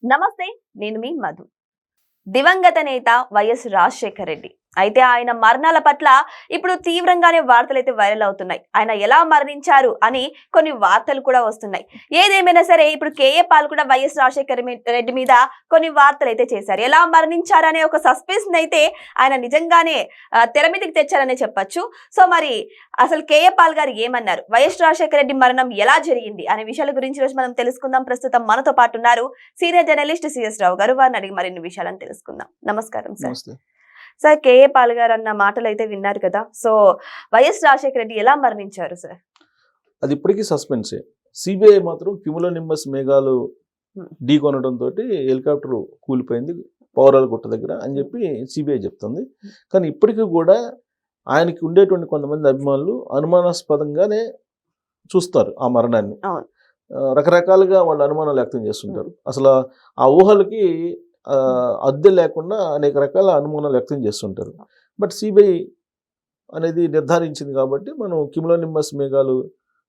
నమస్తే, నేను మీ మధు. దివంగత నేత వైఎస్ రాజశేఖర రెడ్డి అయితే ఆయన మరణాల పట్ల ఇప్పుడు తీవ్రంగానే వార్తలైతే వైరల్ అవుతున్నాయి. ఆయన ఎలా మరణించారు అని కొన్ని వార్తలు కూడా వస్తున్నాయి. ఏదేమైనా సరే ఇప్పుడు కేఏ పాల్ కూడా వైఎస్ రాజశేఖర రెడ్డి మీద కొన్ని వార్తలు అయితే చేశారు. ఎలా మరణించారనే ఒక సస్పెన్స్ అయితే ఆయన నిజంగానే తెర మీదకి తెచ్చారనే చెప్పొచ్చు. సో మరి అసలు కేఏ పాల్ గారు ఏమన్నారు, వైఎస్ రాజశేఖర రెడ్డి మరణం ఎలా జరిగింది అనే విషయాల గురించి రోజు మనం తెలుసుకుందాం. ప్రస్తుతం మనతో పాటు ఉన్నారు సీనియర్ జర్నలిస్ట్ సిఎస్ రావు గారు. వారిని అడిగి మరిన్ని విషయాలను తెలుసుకుందాం. నమస్కారం సార్. సార్, కేఏ పాల్ గారు అన్న మాటలు అయితే విన్నారు కదా. సో వైఎస్ రాజశేఖర రెడ్డి ఎలా మరణించారు సార్? అది ఇప్పటికీ సస్పెన్సే. సిబిఐ మాత్రం క్యూములోనింబస్ మేఘాలు ఢీ కొనడంతో హెలికాప్టర్ కూలిపోయింది పౌరాల గుట్ట దగ్గర అని చెప్పి సిబిఐ చెప్తుంది. కానీ ఇప్పటికీ కూడా ఆయనకి ఉండేటువంటి కొంతమంది అభిమానులు అనుమానాస్పదంగానే చూస్తారు ఆ మరణాన్ని. రకరకాలుగా వాళ్ళు అనుమానాలు వ్యక్తం చేస్తుంటారు. అసలు ఆ ఊహలకి అద్దె లేకుండా అనేక రకాల అనుమానాలు వ్యక్తం చేస్తుంటారు. బట్ సిబిఐ అనేది నిర్ధారించింది కాబట్టి మనం క్యూములోనింబస్ మేఘాలు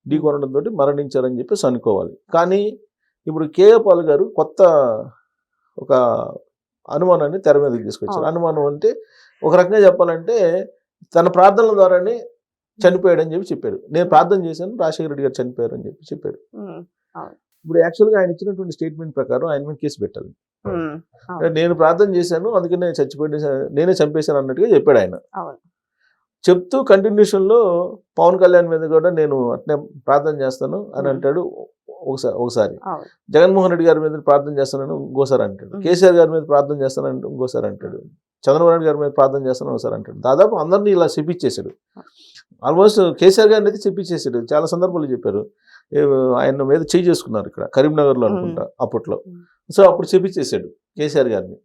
ఢీ కొనడంతో మరణించారని చెప్పేసి అనుకోవాలి. కానీ ఇప్పుడు కేఏ పాల్ గారు కొత్త ఒక అనుమానాన్ని తెర మీదకి తీసుకొచ్చారు. అనుమానం అంటే ఒక రకంగా చెప్పాలంటే తన ప్రార్థనల ద్వారానే చనిపోయాడని చెప్పి చెప్పారు. నేను ప్రార్థన చేశాను, రాజశేఖర రెడ్డి గారు చనిపోయారు అని చెప్పి చెప్పారు. ఇప్పుడు యాక్చువల్గా ఆయన ఇచ్చినటువంటి స్టేట్మెంట్ ప్రకారం ఆయన మీద కేసు పెట్టాలి. నేను ప్రార్థన చేశాను అందుకనే చచ్చిపోయి నేనే చంపేశాను అన్నట్టుగా చెప్పాడు ఆయన. చెప్తూ కంటిన్యూషన్లో పవన్ కళ్యాణ్ మీద కూడా నేను అట్నే ప్రార్థన చేస్తాను అని అంటాడు ఒకసారి. జగన్మోహన్ రెడ్డి గారి మీద ప్రార్థన చేస్తానని ఇంకోసారి అంటాడు. కేసీఆర్ గారి మీద ప్రార్థన చేస్తానని ఇంకోసారి అంటాడు. చంద్రబాబు నాయుడు గారి మీద ప్రార్థన చేస్తానని ఒకసారి అంటాడు. దాదాపు అందరినీ ఇలా చెప్పించేశాడు. ఆల్మోస్ట్ కేసీఆర్ గారిని అయితే చెప్పించేశాడు. చాలా సందర్భాలు చెప్పారు. ఆయన మీద చేయి చేసుకున్నారు ఇక్కడ కరీంనగర్లో అనుకుంటా అప్పట్లో. సో అప్పుడు చెప్పించేశాడు కేసీఆర్ గారిని.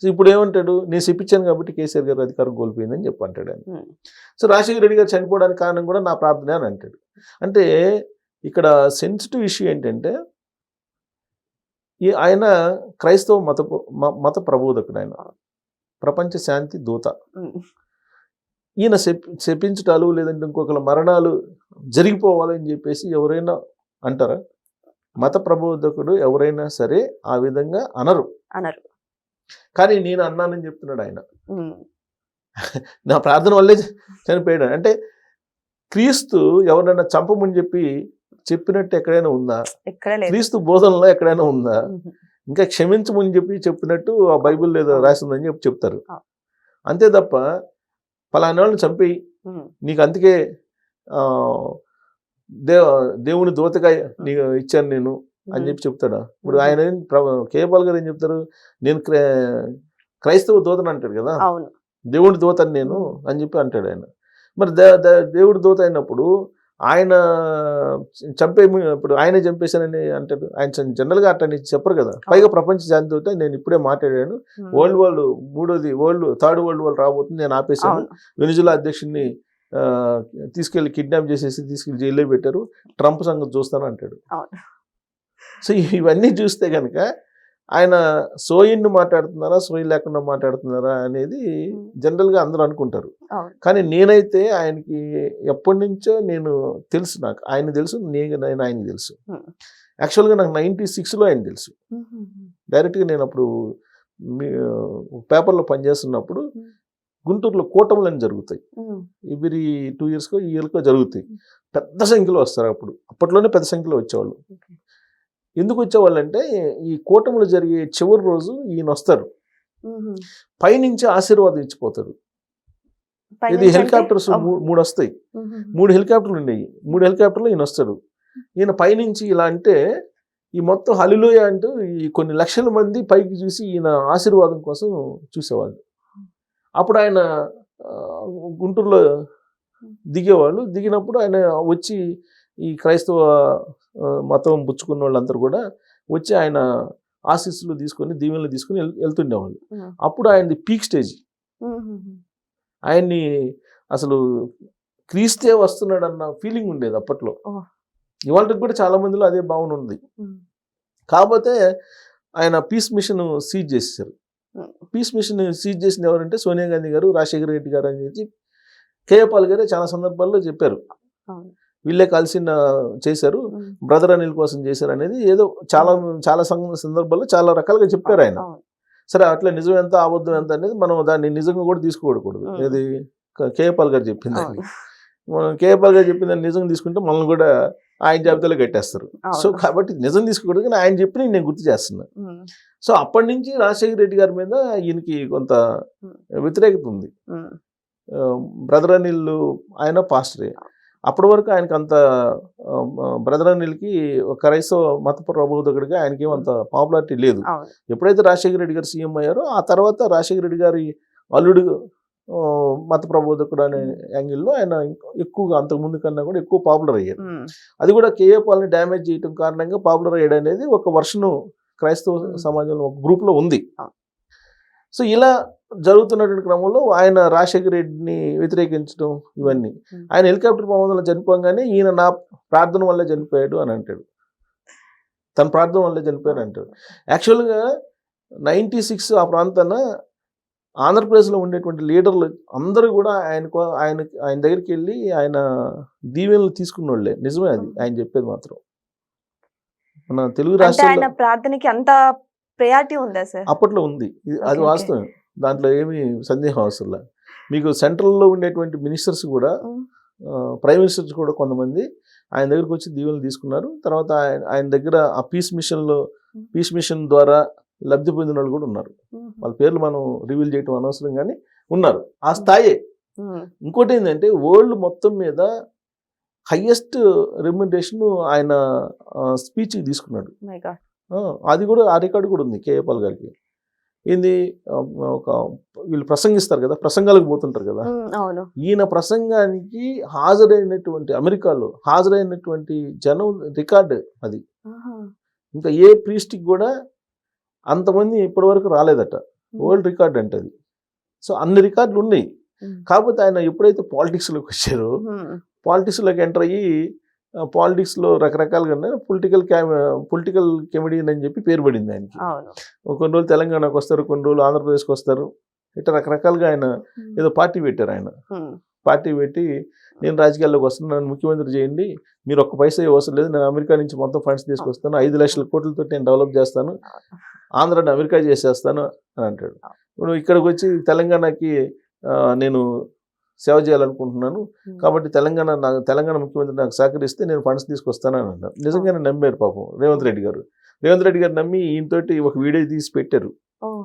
సో ఇప్పుడు ఏమంటాడు, నేను చెప్పించాను కాబట్టి కేసీఆర్ గారు అధికారం కోల్పోయిందని చెప్పి అంటాడు ఆయన. సో రాజశేఖర రెడ్డి గారు చనిపోవడానికి కారణం కూడా నా ప్రార్థనే అని అంటాడు. అంటే ఇక్కడ సెన్సిటివ్ ఇష్యూ ఏంటంటే ఆయన క్రైస్తవ మత ప్రబోధకుడు, ఆయన ప్రపంచ శాంతి దూత. ఈయన శపించటాలు లేదంటే ఇంకొకరు మరణాలు జరిగిపోవాలని చెప్పేసి ఎవరైనా అంటారా? మత ప్రబోధకుడు ఎవరైనా సరే ఆ విధంగా అనరు. కానీ నేను అన్నానని చెప్తున్నాడు ఆయన. నా ప్రార్థన వల్లే చనిపోయాడు. అంటే క్రీస్తు ఎవరైనా చంపమని చెప్పినట్టు ఎక్కడైనా ఉందా? క్రీస్తు బోధనలో ఎక్కడైనా ఉందా? ఇంకా క్షమించమని చెప్పినట్టు ఆ బైబిల్ ఏదో రాసిందని చెప్పి చెప్తారు. అంతే తప్ప పలానా వాళ్ళని చంపి నీకు అందుకే దేవుని దూతగా నీకు ఇచ్చాను నేను అని చెప్పి చెప్తాడా? ఇప్పుడు ఆయన కేఏ పాల్ గారు ఏం చెప్తారు, నేను క్రైస్తవ దూతని అంటాడు కదా, దేవుడి దూతని నేను అని చెప్పి అంటాడు ఆయన. మరి దేవుడి దూత అయినప్పుడు ఆయన ఇప్పుడు ఆయనే చంపేశానని అంటాడు. ఆయన జనరల్గా అట్లా చెప్పరు కదా. పైగా ప్రపంచ శాంతి దూత నేను ఇప్పుడే మాట్లాడాను, థర్డ్ వరల్డ్ వార్ రాబోతుంది, నేను ఆపేశాను, వెనిజులా అధ్యక్షుడిని తీసుకెళ్లి కిడ్నాప్ చేసేసి తీసుకెళ్లి జైల్లో పెట్టారు, ట్రంప్ సంగతి చూస్తాను అంటాడు. సో ఇవన్నీ చూస్తే కనుక ఆయన సోయిన్ను మాట్లాడుతున్నారా సోయి లేకుండా మాట్లాడుతున్నారా అనేది జనరల్గా అందరూ అనుకుంటారు. కానీ నేనైతే ఆయనకి ఎప్పటి నుంచో నేను తెలుసు, నాకు ఆయన తెలుసు, నేను ఆయన తెలుసు. యాక్చువల్గా నాకు 96లో ఆయన తెలుసు డైరెక్ట్గా. నేను అప్పుడు పేపర్లో పనిచేస్తున్నప్పుడు గుంటూరులో కూటములని జరుగుతాయి, ఎవ్రీ 2 yearsకో ఈ ఇయర్కో జరుగుతాయి. పెద్ద సంఖ్యలో వస్తారు. అప్పట్లోనే పెద్ద సంఖ్యలో వచ్చేవాళ్ళు. ఎందుకు వచ్చేవాళ్ళు అంటే ఈ కూటములు జరిగే చివరి రోజు ఈయన వస్తారు, పైనుంచి ఆశీర్వాదం ఇచ్చిపోతారు. ఇది హెలికాప్టర్స్ 3 వస్తాయి, 3 హెలికాప్టర్లు ఉండేవి. 3 హెలికాప్టర్లు ఈయన వస్తారు. ఈయన పైనుంచి ఇలా అంటే ఈ మొత్తం హల్లెలూయా అంటూ ఈ కొన్ని లక్షల మంది పైకి చూసి ఈయన ఆశీర్వాదం కోసం చూసేవాళ్ళు. అప్పుడు ఆయన గుంటూరులో దిగేవాళ్ళు. దిగినప్పుడు ఆయన వచ్చి ఈ క్రైస్తవ మతం పుచ్చుకున్న వాళ్ళందరూ కూడా వచ్చి ఆయన ఆశీస్సులు తీసుకొని దీవెనలు తీసుకొని వెళ్తుండేవాళ్ళు. అప్పుడు ఆయనది పీక్ స్టేజ్. ఆయన్ని అసలు క్రీస్తే వస్తున్నాడన్న ఫీలింగ్ ఉండేది అప్పట్లో. ఇవాళకి కూడా చాలా మందిలో అదే భావన ఉంది. కాకపోతే ఆయన పీస్ మిషన్ సీజ్ చేసేసారు. పీస్ మిషన్ సీజ్ చేసింది ఎవరంటే సోనియా గాంధీ గారు, రాజశేఖర రెడ్డి గారు అని చెప్పి కేఏ పాల్ గారే చాలా సందర్భాల్లో చెప్పారు. వీళ్ళే కలిసిన చేశారు, బ్రదర్ అనిల్ కోసం చేశారు అనేది ఏదో చాలా సందర్భాల్లో చాలా రకాలుగా చెప్పారు ఆయన. సరే అట్లా నిజం ఎంత అబద్ధం ఎంత అనేది మనం దాన్ని నిజంగా కూడా తీసుకోకూడదు. ఏది కేఏపాల్ గారు చెప్పింది, మనం కేఏపాల్ గారు చెప్పిందని నిజంగా తీసుకుంటే మనల్ని కూడా ఆయన జాబితాలో కట్టేస్తారు. సో కాబట్టి నిజం తీసుకోకూడదు, కానీ ఆయన చెప్పి నేను గుర్తు చేస్తున్నా. సో అప్పటి నుంచి రాజశేఖర రెడ్డి గారి మీద ఈయనకి కొంత వ్యతిరేకత ఉంది. బ్రదర్ అనిల్ ఆయన పాస్టరే, అప్పటి వరకు ఆయనకు అంత బ్రదర్ అనిల్కి క్రైస్తవ మత ప్రబోధకుడిగా ఆయనకి ఏమంత పాపులారిటీ లేదు. ఎప్పుడైతే రాజశేఖర రెడ్డి గారు సీఎం అయ్యారో ఆ తర్వాత రాజశేఖర రెడ్డి గారి అల్లుడు మత ప్రబోధకుడు అనే యాంగిల్లో ఆయన ఎక్కువగా అంతకుముందు కన్నా కూడా ఎక్కువ పాపులర్ అయ్యారు. అది కూడా కేఏపాల్ని డ్యామేజ్ చేయడం కారణంగా పాపులర్ అయ్యాడు అనేది ఒక వర్షను క్రైస్తవ సమాజంలో ఒక గ్రూప్లో ఉంది. సో ఇలా జరుగుతున్నటువంటి క్రమంలో ఆయన రాజశేఖర రెడ్డిని వ్యతిరేకించడం ఇవన్నీ, ఆయన హెలికాప్టర్ ప్రమాదంలో చనిపోగానే ఈయన నా ప్రార్థన వల్లే చనిపోయాడు అని అంటాడు, తన ప్రార్థన వల్లే చనిపోయాడు అంటాడు. యాక్చువల్గా 96 ఆ ప్రాంతాన ఆంధ్రప్రదేశ్లో ఉండేటువంటి లీడర్లు అందరూ కూడా ఆయన దగ్గరికి వెళ్ళి ఆయన దీవెనలు తీసుకున్న వాళ్ళే. నిజమే అది ఆయన చెప్పేది మాత్రం. మన తెలుగు రాష్ట్రాల్లో ప్రార్థనకి అంత ప్రయారిటీ ఉందా సార్? అప్పట్లో ఉంది, అది వాస్తవం, దాంట్లో ఏమీ సందేహం అవసరం లేదు. మీకు సెంట్రల్లో ఉండేటువంటి మినిస్టర్స్ కూడా, ప్రైమ్ మినిస్టర్స్ కూడా కొంతమంది ఆయన దగ్గరకు వచ్చి దీవెనలు తీసుకున్నారు. తర్వాత ఆయన దగ్గర ఆ పీస్ మిషన్ ద్వారా లబ్ధి పొందిన వాళ్ళు కూడా ఉన్నారు. వాళ్ళ పేర్లు మనం రివీల్ చేయటం అనవసరం, కానీ ఉన్నారు ఆ స్థాయి. ఇంకోటి ఏంటంటే వరల్డ్ మొత్తం మీద హైయెస్ట్ రెమ్యునరేషన్ ఆయన స్పీచ్కి తీసుకున్నాడు. అది కూడా ఆ రికార్డు కూడా ఉంది కేఏపాల్ గారికి. ఇది వీళ్ళు ప్రసంగిస్తారు కదా, ప్రసంగాలకు పోతుంటారు కదా, ఈయన ప్రసంగానికి హాజరైనటువంటి అమెరికాలో హాజరైనటువంటి జనం రికార్డు అది. ఇంకా ఏ ప్రీస్ట్కి కూడా అంతమంది ఇప్పటి వరకు రాలేదట, వరల్డ్ రికార్డ్ అంటే అది. సో అన్ని రికార్డులు ఉన్నాయి. కాకపోతే ఆయన ఎప్పుడైతే పాలిటిక్స్లోకి వచ్చారో, పాలిటిక్స్లోకి ఎంటర్ అయ్యి పాలిటిక్స్లో రకరకాలుగా పొలిటికల్ కెమెడియన్ అని చెప్పి పేరు పడింది ఆయనకి. కొన్ని రోజులు తెలంగాణకు వస్తారు, కొన్ని రోజులు ఆంధ్రప్రదేశ్కి వస్తారు, ఇట్లా రకరకాలుగా ఆయన ఏదో పార్టీ పెట్టారు. ఆయన పార్టీ పెట్టి నేను రాజకీయాల్లోకి వస్తున్నాను, నన్ను ముఖ్యమంత్రి చేయండి, మీరు ఒక్క పైసా అవసరం లేదు, నేను అమెరికా నుంచి మొత్తం ఫండ్స్ తీసుకొస్తాను, 5 లక్షల కోట్లతో నేను డెవలప్ చేస్తాను, ఆంధ్రాని అమెరికా చేసేస్తాను అని అంటాడు. ఇప్పుడు ఇక్కడికి వచ్చి తెలంగాణకి నేను సేవ చేయాలనుకుంటున్నాను, కాబట్టి తెలంగాణ ముఖ్యమంత్రి నాకు సహకరిస్తే నేను ఫండ్స్ తీసుకొస్తాను అని అన్నారు. నిజంగానే నమ్మారు పాపం రేవంత్ రెడ్డి గారు నమ్మి ఈయనతోటి ఒక వీడియో తీసి పెట్టారు.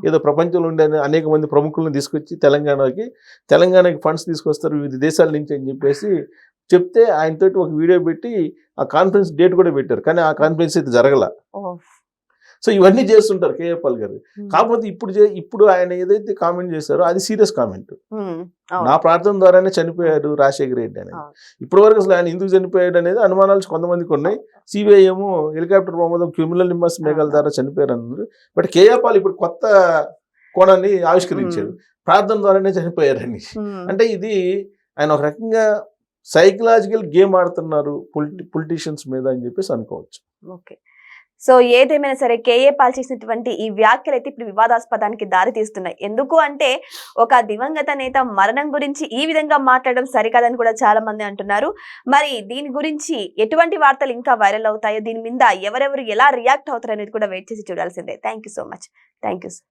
ఏదో ప్రపంచంలో ఉండే అనేక మంది ప్రముఖులను తీసుకొచ్చి తెలంగాణకి ఫండ్స్ తీసుకొస్తారు వివిధ దేశాల నుంచి అని చెప్పేసి చెప్తే ఆయనతోటి ఒక వీడియో పెట్టి ఆ కాన్ఫరెన్స్ డేట్ కూడా పెట్టారు. కానీ ఆ కాన్ఫరెన్స్ అయితే జరగల. సో ఇవన్నీ చేస్తుంటారు కేఏపాల్ గారు. కాకపోతే ఇప్పుడు ఆయన ఏదైతే కామెంట్ చేశారో అది సీరియస్ కామెంట్. నా ప్రార్థన ద్వారానే చనిపోయాడు రాజశేఖర రెడ్డి అనేది. ఇప్పటి వరకు అసలు ఆయన ఎందుకు చనిపోయాడు అనేది అనుమానాలు కొంతమందికి ఉన్నాయి. సిబిఐ ఏమో హెలికాప్టర్ ప్రమాదం క్యూములో నింబస్ మేఘాల ద్వారా చనిపోయారు అన్నారు. బట్ కేఏపాల్ ఇప్పుడు కొత్త కోణాన్ని ఆవిష్కరించాడు, ప్రార్థన ద్వారానే చనిపోయారని. అంటే ఇది ఆయన ఒక రకంగా సైకలాజికల్ గేమ్ ఆడుతున్నారు పొలిటీషియన్స్ మీద అని చెప్పేసి అనుకోవచ్చు. ఓకే, సో ఏదేమైనా సరే కేఏపాల్ చేసినటువంటి ఈ వ్యాఖ్యలు అయితే ఇప్పుడు వివాదాస్పదానికి దారి తీస్తున్నాయి. ఎందుకు అంటే ఒక దివంగత నేత మరణం గురించి ఈ విధంగా మాట్లాడడం సరికాదని కూడా చాలా మంది అంటున్నారు. మరి దీని గురించి ఎటువంటి వార్తలు ఇంకా వైరల్ అవుతాయో, దీని మీద ఎవరెవరు ఎలా రియాక్ట్ అవుతారు అనేది కూడా వెయిట్ చేసి చూడాల్సిందే. Thank you so much. Thank you.